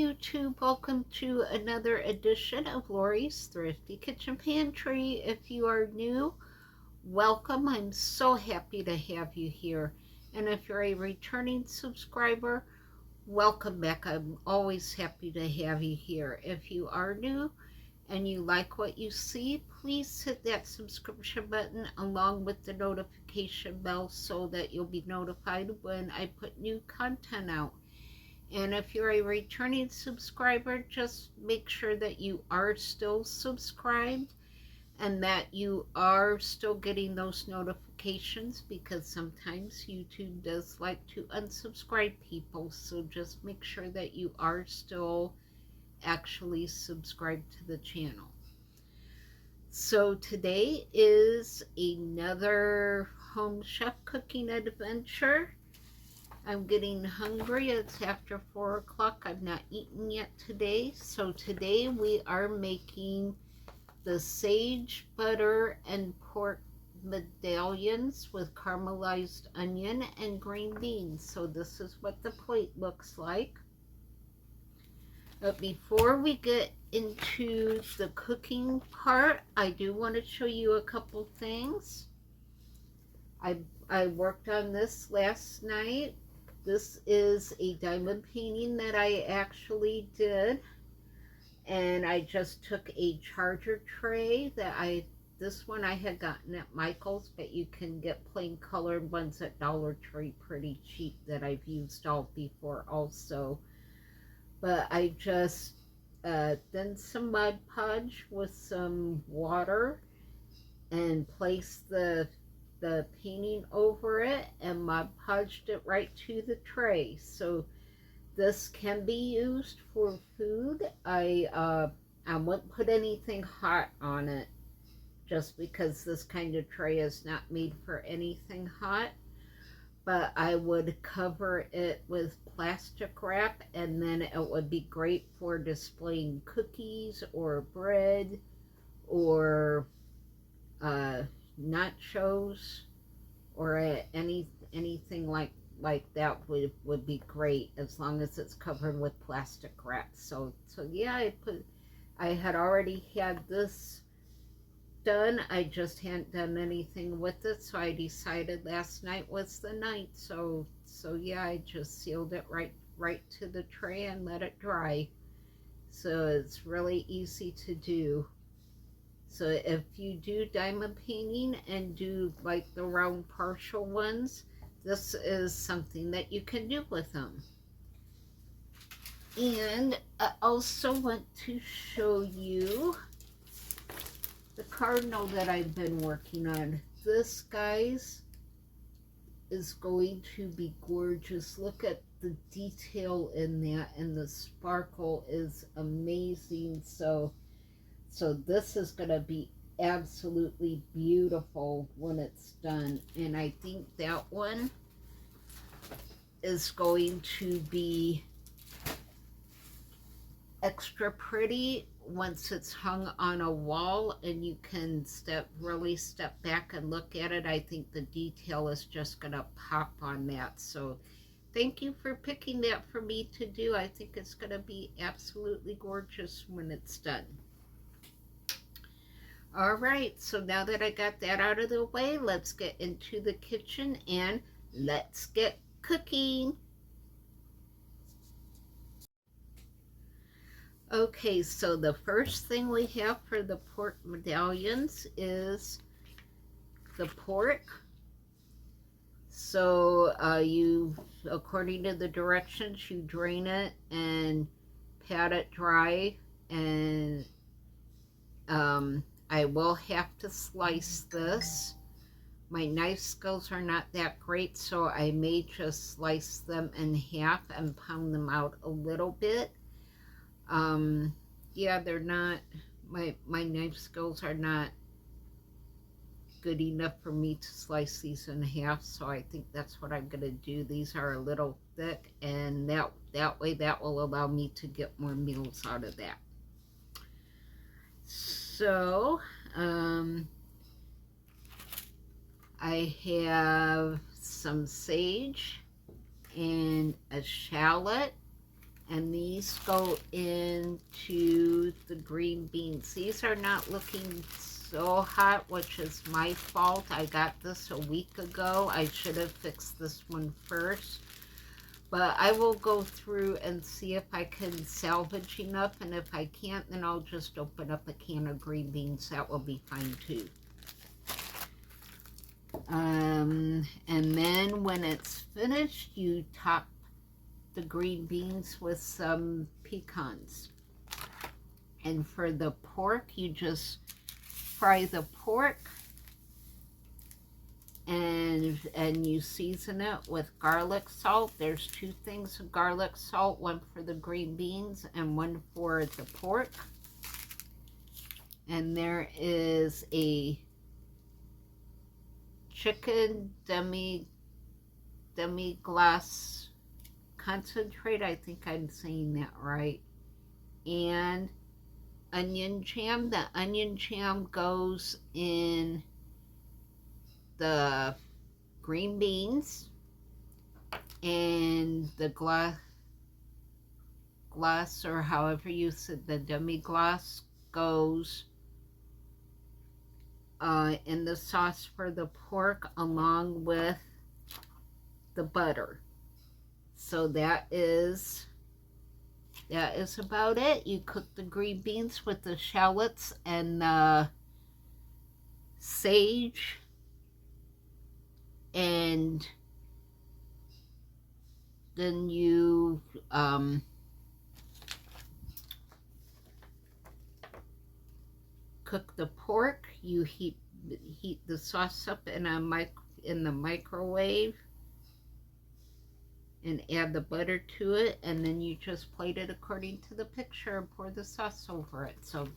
YouTube, welcome to another edition of Lori's Thrifty Kitchen Pantry. If you are new, welcome. I'm so happy to have you here. And if you're a returning subscriber, welcome back. I'm always happy to have you here. If you are new and you like what you see, please hit that subscription button along with the notification bell so that you'll be notified when I put new content out. And if you're a returning subscriber, just make sure that you are still subscribed and that you are still getting those notifications, because sometimes YouTube does like to unsubscribe people. So just make sure that you are still actually subscribed to the channel. So today is another home chef cooking adventure. I'm getting hungry. It's after 4 o'clock. I've not eaten yet today. So today we are making the sage butter and pork medallions with caramelized onion and green beans. So this is what the plate looks like. But before we get into the cooking part, I do want to show you a couple things. I worked on this last night. This is a diamond painting that I actually did, and I just took a charger tray that this one I had gotten at Michael's, but you can get plain colored ones at Dollar Tree pretty cheap that I've used all before also. But I just done some Mod Podge with some water and placed the painting over it and Mod Podged it right to the tray. So this can be used for food. I wouldn't put anything hot on it just because this kind of tray is not made for anything hot. But I would cover it with plastic wrap, and then it would be great for displaying cookies or bread or nachos or anything like that would be great, as long as it's covered with plastic wrap. So yeah, I had already had this done. I just hadn't done anything with it, so I decided last night was the night. So yeah, I just sealed it right to the tray and let it dry. So it's really easy to do. So if you do diamond painting and do like the round partial ones, this is something that you can do with them. And I also want to show you the cardinal that I've been working on. This, guys, is going to be gorgeous. Look at the detail in that, and the sparkle is amazing. So this is going to be absolutely beautiful when it's done. And I think that one is going to be extra pretty once it's hung on a wall and you can really step back and look at it. I think the detail is just going to pop on that. So thank you for picking that for me to do. I think it's going to be absolutely gorgeous when it's done. All right, so now that I got that out of the way, let's get into the kitchen and let's get cooking. Okay, so the first thing we have for the pork medallions is the pork. So according to the directions, you drain it and pat it dry, and I will have to slice this. My knife skills are not that great, so I may just slice them in half and pound them out a little bit. Yeah, they're not, my knife skills are not good enough for me to slice these in half, so I think that's what I'm going to do. These are a little thick, and that way that will allow me to get more meals out of that. So I have some sage and a shallot And these go into the green beans. These are not looking so hot, which is my fault. I got this a week ago. I should have fixed this one first. But I will go through and see if I can salvage enough. And if I can't, then I'll just open up a can of green beans. That will be fine too. And then when it's finished, you top the green beans with some pecans. And for the pork, you just fry the pork and you season it with garlic salt. There's 2 things of garlic salt, one for the green beans and one for the pork. And there is a chicken demi-glace concentrate. I think I'm saying that right. And onion jam. The onion jam goes in the green beans, and the glace, or however you said, the demi-glace goes in the sauce for the pork along with the butter. So that is about it. You cook the green beans with the shallots and the sage, and then you cook the pork. You heat the sauce up in the microwave and add the butter to it, and then you just plate it according to the picture and pour the sauce over it. So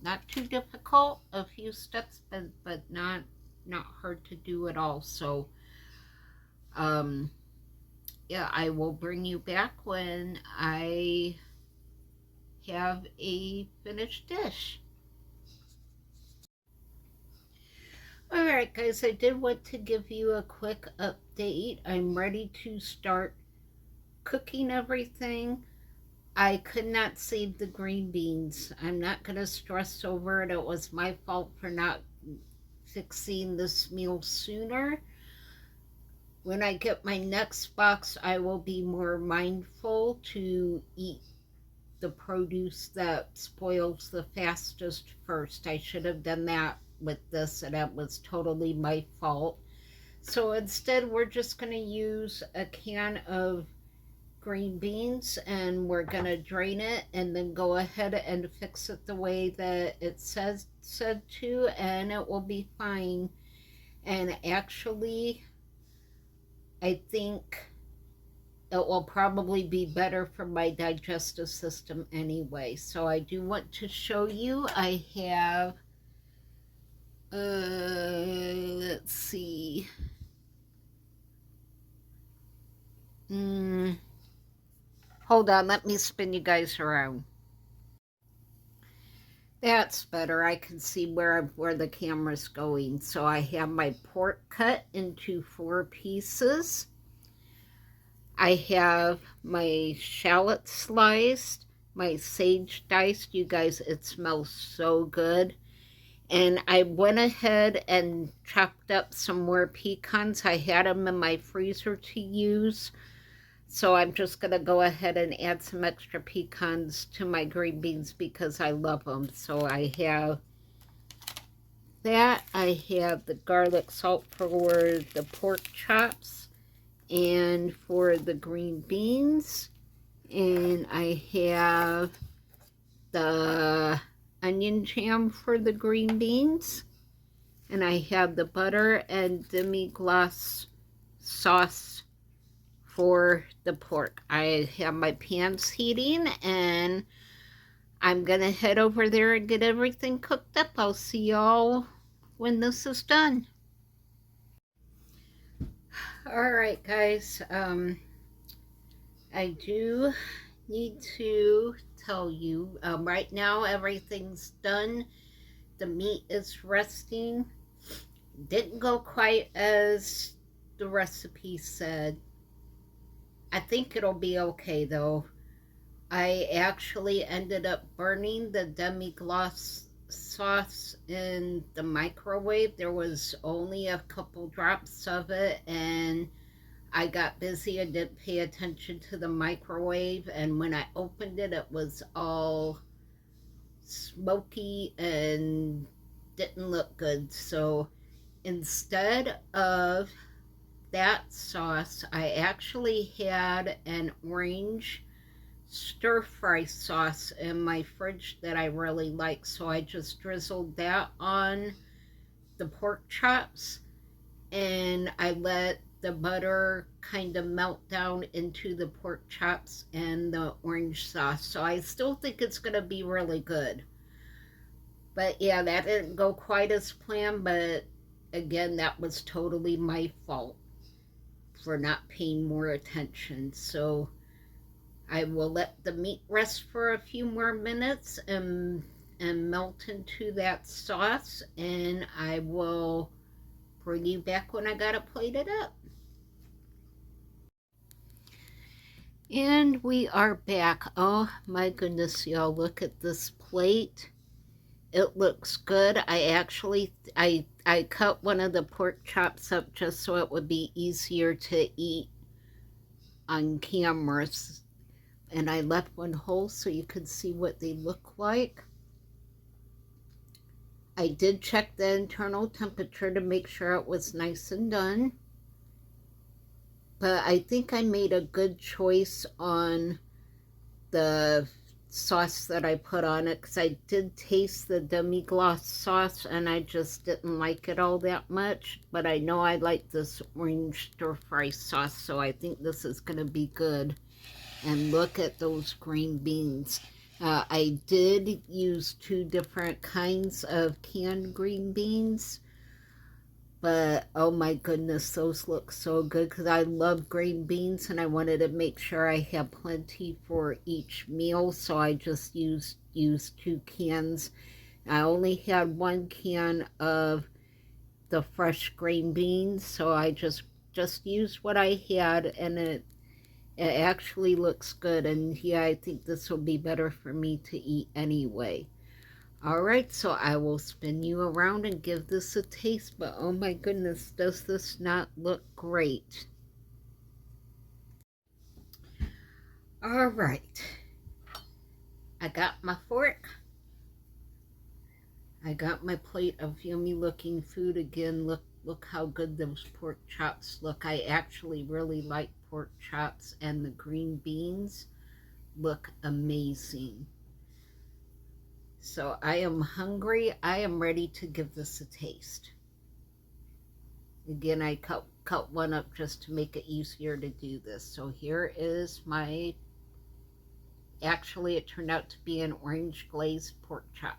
not too difficult, a few steps, but not hard to do at all. So yeah, I will bring you back when I have a finished dish. Alright guys, I did want to give you a quick update. I'm ready to start cooking everything. I could not save the green beans. I'm not going to stress over it. It was my fault for not fixing this meal sooner. When I get my next box, I will be more mindful to eat the produce that spoils the fastest first. I should have done that with this, and that was totally my fault. So instead, we're just going to use a can of green beans, and we're going to drain it and then go ahead and fix it the way that it said to, and it will be fine. And actually, I think it will probably be better for my digestive system anyway. So I do want to show you. I have let's see, hold on, let me spin you guys around. That's better. I can see where the camera's going. So I have my pork cut into 4 pieces. I have my shallot sliced, my sage diced. You guys, it smells so good. And I went ahead and chopped up some more pecans. I had them in my freezer to use. So I'm just going to go ahead and add some extra pecans to my green beans because I love them. So I have that. I have the garlic salt for the pork chops and for the green beans. And I have the onion jam for the green beans, and I have the butter and demi-glace sauce for the pork. I have my pans heating, and I'm gonna head over there and get everything cooked up. I'll see y'all when this is done. Alright guys, I do need to tell you, right now everything's done. The meat is resting. Didn't go quite as the recipe said. I think it'll be okay though. I actually ended up burning the demi-glace sauce in the microwave. There was only a couple drops of it, and I got busy and didn't pay attention to the microwave, and when I opened it, it was all smoky and didn't look good. So instead of that sauce, I actually had an orange stir-fry sauce in my fridge that I really like, so I just drizzled that on the pork chops, and I let the butter kind of melt down into the pork chops and the orange sauce. So I still think it's going to be really good. But yeah, that didn't go quite as planned, but again, that was totally my fault for not paying more attention. So I will let the meat rest for a few more minutes and melt into that sauce, and I will bring you back when I got it plated up. And we are back. Oh my goodness, y'all, look at this plate. It looks good. I cut one of the pork chops up just so it would be easier to eat on cameras, and I left one whole so you could see what they look like. I did check the internal temperature to make sure it was nice and done. But I think I made a good choice on the sauce that I put on it, because I did taste the demi-glace sauce and I just didn't like it all that much. But I know I like this orange stir-fry sauce, so I think this is going to be good. And look at those green beans. I did use 2 different kinds of canned green beans, but oh my goodness, those look so good, because I love green beans and I wanted to make sure I had plenty for each meal, so I just used 2 cans. I only had 1 can of the fresh green beans, so I just used what I had, and it actually looks good. And yeah, I think this will be better for me to eat anyway. Alright, so I will spin you around and give this a taste, but oh my goodness, does this not look great? Alright, I got my fork. I got my plate of yummy looking food again. Look how good those pork chops look. I actually really like pork chops, and the green beans look amazing. So I am hungry. I am ready to give this a taste. Again, I cut one up just to make it easier to do this. So here is my, actually it turned out to be an orange glazed pork chop.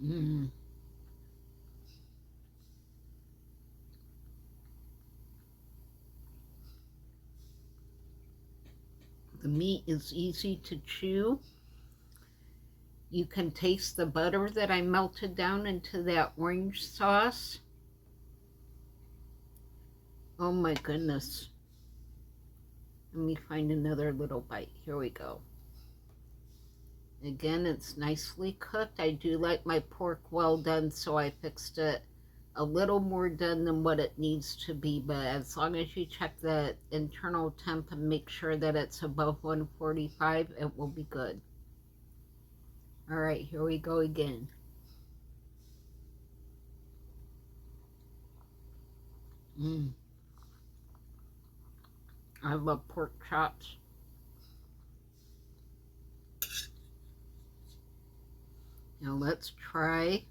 Mmm. The meat is easy to chew. You can taste the butter that I melted down into that orange sauce. Oh my goodness. Let me find another little bite. Here we go. Again, it's nicely cooked. I do like my pork well done, so I fixed it a little more done than what it needs to be. But as long as you check the internal temp and make sure that it's above 145, it will be good. All right, here we go again. I love pork chops. Now let's try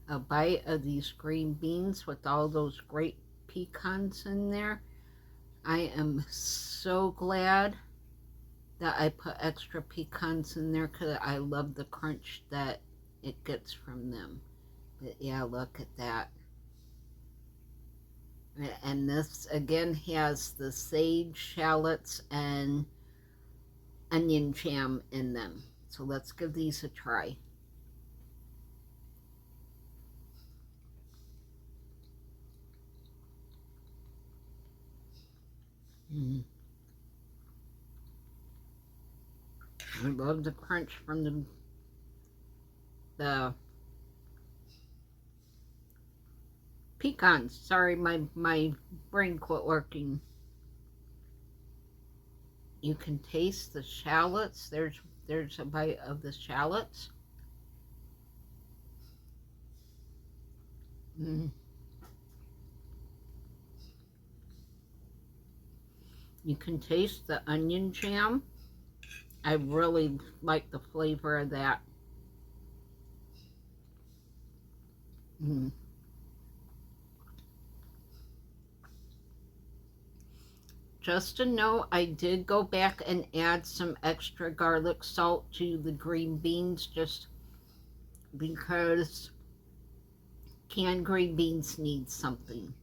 a bite of these green beans with all those great pecans in there. I am so glad that I put extra pecans in there, because I love the crunch that it gets from them. But yeah, look at that. And this again has the sage, shallots, and onion jam in them. So let's give these a try. Mm. I love the crunch from the pecans. Sorry, my brain quit working. You can taste the shallots. There's a bite of the shallots. Mm. You can taste the onion jam. I really like the flavor of that. Mm. Just a note, I did go back and add some extra garlic salt to the green beans just because canned green beans need something.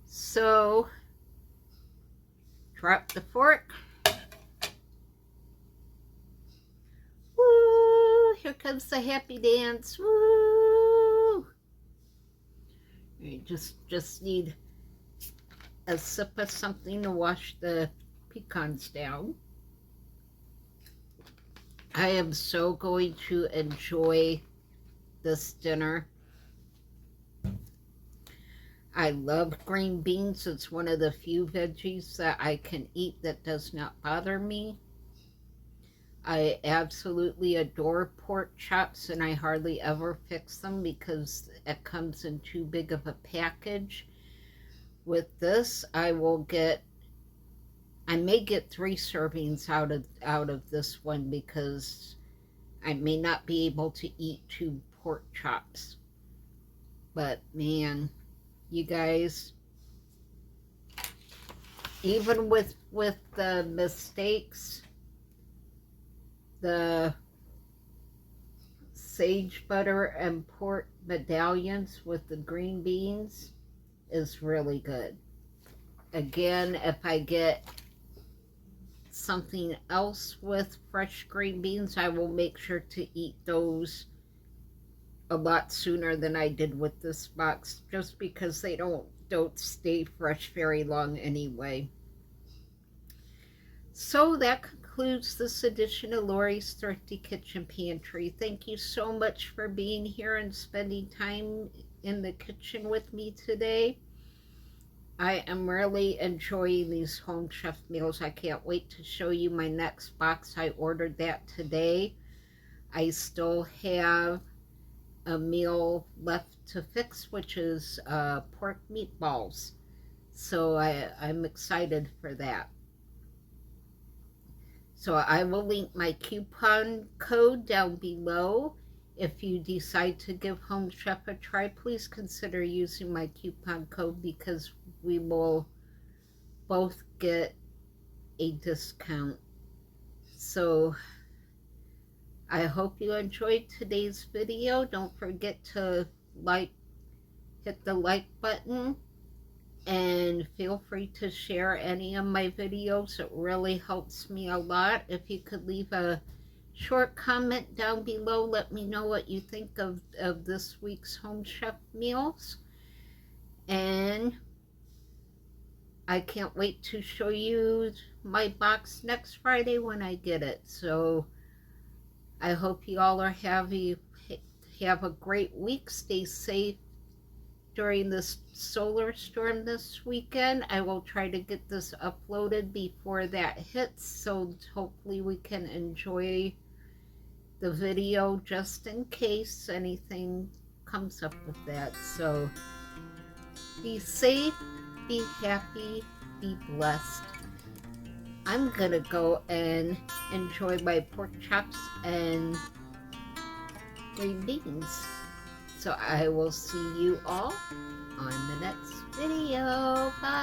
So, drop the fork. Woo! Here comes the happy dance. Woo! You just need a sip of something to wash the pecans down. I am so going to enjoy this dinner. I love green beans. It's one of the few veggies that I can eat that does not bother me. I absolutely adore pork chops, and I hardly ever fix them because it comes in too big of a package. With this, I may get 3 servings out of this one because I may not be able to eat 2 pork chops. But man, you guys, even with the mistakes, the sage butter and pork medallions with the green beans is really good. Again, if I get something else with fresh green beans, I will make sure to eat those a lot sooner than I did with this box, just because they don't stay fresh very long anyway. So that concludes this edition of Lori's Thrifty Kitchen Pantry. Thank you so much for being here and spending time in the kitchen with me today. I am really enjoying these home chef meals. I can't wait to show you my next box. I ordered that today. I still have a meal left to fix, which is pork meatballs. So I'm excited for that. So I will link my coupon code down below. If you decide to give Home Chef a try, please consider using my coupon code because we will both get a discount. So I hope you enjoyed today's video. Don't forget to hit the like button, and feel free to share any of my videos. It really helps me a lot. If you could leave a short comment down below, let me know what you think of this week's Home Chef meals. And I can't wait to show you my box next Friday when I get it. So I hope you all have a great week. Stay safe during this solar storm this weekend. I will try to get this uploaded before that hits, so hopefully we can enjoy the video just in case anything comes up with that. So be safe, be happy, be blessed. I'm gonna go and enjoy my pork chops and green beans. So I will see you all on the next video. Bye.